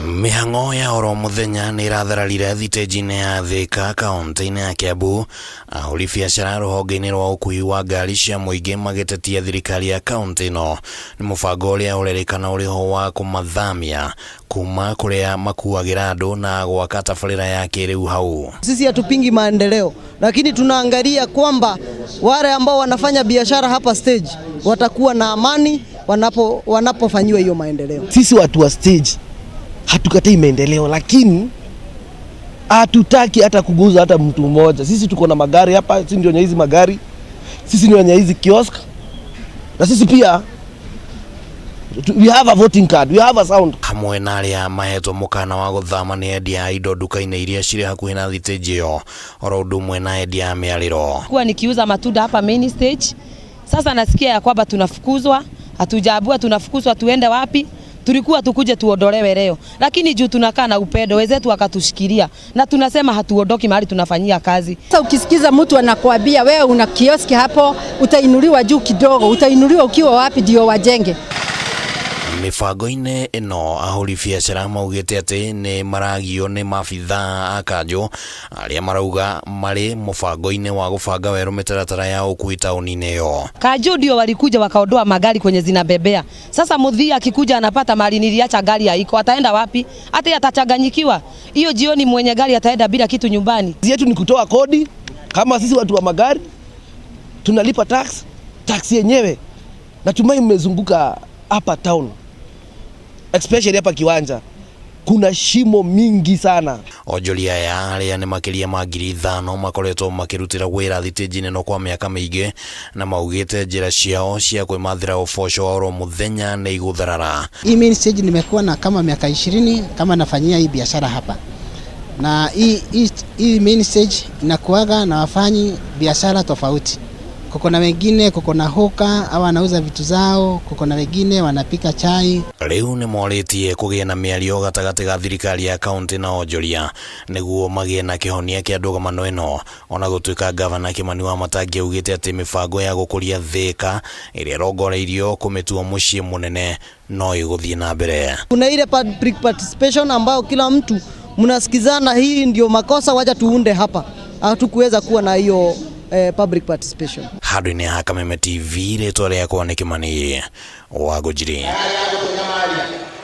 Mihango ya oro muthenya ni irathararire thitĩnji-inĩ ya Thika kaunti-inĩ ya Kiambu. Ahũri biacara rũhonge-inĩ rwa ũkui wa ngari cia mũingĩ magĩtetia thirikari ya kaunti ĩno nĩ mũbango ũrĩa ũrerĩkana ũrĩho wa kũmathamia kuma kũrĩa makuagĩra andũ na gwaka tabarĩra ya kĩrĩu hau. Sisi hatupingi maendeleo, lakini tunaangalia kwamba wale ambao wanafanya biashara hapa stage watakuwa na amani wanapofanyiwa hiyo maendeleo. Sisi watu wa stage hatukatai maendeleo, lakini hatutaki hata kuguza hata mtu mmoja. Sisi tuko na magari hapa, sisi ndio wenye hizi magari, sisi ndio wenye hizi kiosk, na sisi pia we have a voting card, we have a sound. Hamwe na arĩa mahetwo mũkana wa gũthama nĩ endia indo duka-inĩ iria cirĩ hakuhĩ na thitĩnji ĩyo, oro ũndũ ũmwe na endia mĩarĩro. Kwa nikiuza matunda hapa main stage, sasa nasikia ya kwamba tunafukuzwa, hatujaabua tunafukuzwa tuende wapi? Tulikuwa tukuje tuondolewe leo, lakini juu tunakaa na upendo wenzetu wakatushikilia na tunasema hatuondoki mahali tunafanyia kazi. Sasa ukisikiza mtu anakuambia wewe una kioski hapo, utainuliwa juu kidogo, utainuliwa ukiwa wapi ndio wajenge. Mibango-inĩ ĩno ahũri biacara maugĩte atĩ nĩ maragio nĩ maabithaa a kanjũ arĩa marauga marĩ mũbango-inĩ wa gũbanga werũ mĩtaratara ya ũkui taũni-inĩ ĩyo. Kanjũ ndio walikuja wakaondoa magari kwenye zinabebea. Sasa muthia akikuja anapata mali niliacha gari haiko, ataenda wapi? Hata atachanganyikiwa. Hiyo jioni mwenye gari ataenda bila kitu nyumbani. Yetu ni kutoa kodi, kama sisi watu wa magari tunalipa tax yenyewe. Natumai mmezunguka hapa town, especially hapa Kiwanja, kuna shimo mingi sana. Onjoria ya arĩa nĩ makĩria ma 5,000 makoretwo makĩrutĩra wĩra thitĩnji-inĩ ĩno kwa mĩaka mĩingĩ, na maugĩte njĩra ciao cia kwĩmathĩra ũboco wa oro mũthenya nĩ igũtharara. Hii main stage nimekuwa na kama miaka 20 kama nafanyia hii biashara hapa, na hii main stage inakuaga na wafanyi biashara tofauti. Kuko na wengine, kuko na hoka au wanauza vitu zao, kuko na wengine wanapika chai. Rĩu nĩ morĩtie kũgĩa na mĩario gatagatĩ ga thirikari ya kaunti na onjoria nĩguo magĩe na kĩhonia kĩa ndũgamano ĩno, ona gũtuĩka gavana Kimani Wamatangi augĩte atĩ mĩbango ya gũkũria Thika ĩrĩa ĩrongoreirio kũmĩtua mũciĩ mũnene no ĩgũthiĩ na mbere. Kuna ile public participation ambao kila mtu mnasikizana, hii ndio makosa, wacha tuunde hapa. Hatukuweza kuwa na hiyo public participation. Handũ-inĩ ha Kameme TV, rĩtwa rĩakwa nĩ Kimani wa Gũnjiri.